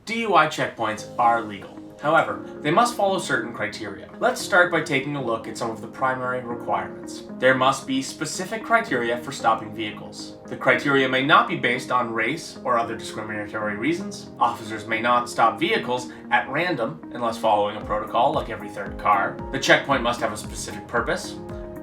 DUI checkpoints are legal. However, they must follow certain criteria. Let's start by taking a look at some of the primary requirements. There must be specific criteria for stopping vehicles. The criteria may not be based on race or other discriminatory reasons. Officers may not stop vehicles at random unless following a protocol like every third car. The checkpoint must have a specific purpose.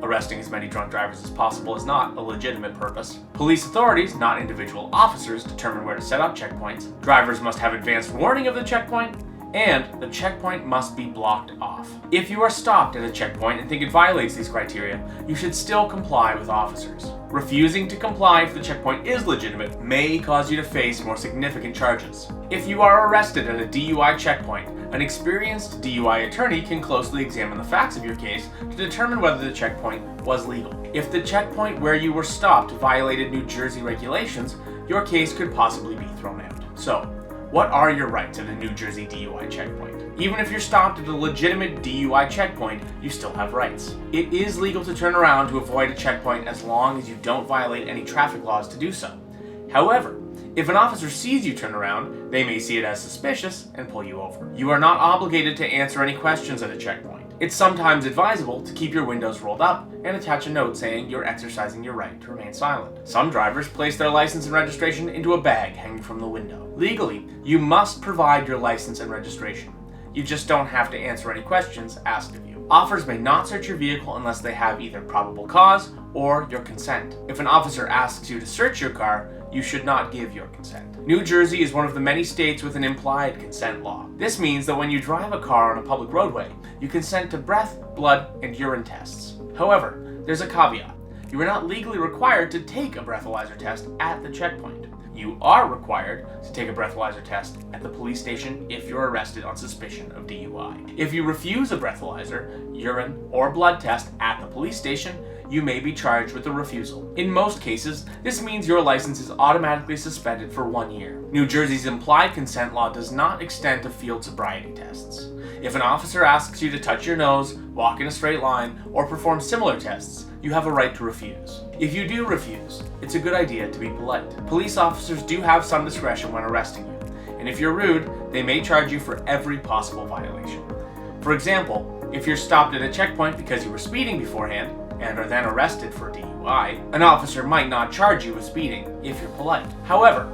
Arresting as many drunk drivers as possible is not a legitimate purpose. Police authorities, not individual officers, determine where to set up checkpoints. Drivers must have advanced warning of the checkpoint, and the checkpoint must be blocked off. If you are stopped at a checkpoint and think it violates these criteria, you should still comply with officers. Refusing to comply if the checkpoint is legitimate may cause you to face more significant charges. If you are arrested at a DUI checkpoint, an experienced DUI attorney can closely examine the facts of your case to determine whether the checkpoint was legal. If the checkpoint where you were stopped violated New Jersey regulations, your case could possibly be thrown out. So, what are your rights at a New Jersey DUI checkpoint? Even if you're stopped at a legitimate DUI checkpoint, you still have rights. It is legal to turn around to avoid a checkpoint as long as you don't violate any traffic laws to do so. However, if an officer sees you turn around, they may see it as suspicious and pull you over. You are not obligated to answer any questions at a checkpoint. It's sometimes advisable to keep your windows rolled up and attach a note saying you're exercising your right to remain silent. Some drivers place their license and registration into a bag hanging from the window. Legally, you must provide your license and registration. You just don't have to answer any questions asked of you. Officers may not search your vehicle unless they have either probable cause or your consent. If an officer asks you to search your car, you should not give your consent. New Jersey is one of the many states with an implied consent law. This means that when you drive a car on a public roadway, you consent to breath, blood, and urine tests. However, there's a caveat. You are not legally required to take a breathalyzer test at the checkpoint. You are required to take a breathalyzer test at the police station if you're arrested on suspicion of DUI. If you refuse a breathalyzer, urine, or blood test at the police station, you may be charged with a refusal. In most cases, this means your license is automatically suspended for 1 year. New Jersey's implied consent law does not extend to field sobriety tests. If an officer asks you to touch your nose, walk in a straight line, or perform similar tests, you have a right to refuse. If you do refuse, it's a good idea to be polite. Police officers do have some discretion when arresting you, and if you're rude, they may charge you for every possible violation. For example, if you're stopped at a checkpoint because you were speeding beforehand, and are then arrested for DUI, an officer might not charge you with speeding if you're polite. However,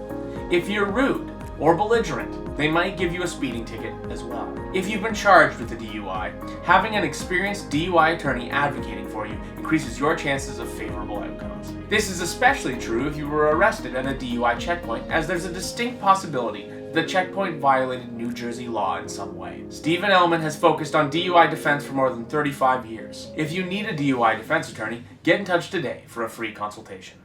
if you're rude or belligerent, they might give you a speeding ticket as well. If you've been charged with a DUI, having an experienced DUI attorney advocating for you increases your chances of favorable outcomes. This is especially true if you were arrested at a DUI checkpoint, as there's a distinct possibility the checkpoint violated New Jersey law in some way. Steven Ellman has focused on DUI defense for more than 35 years. If you need a DUI defense attorney, get in touch today for a free consultation.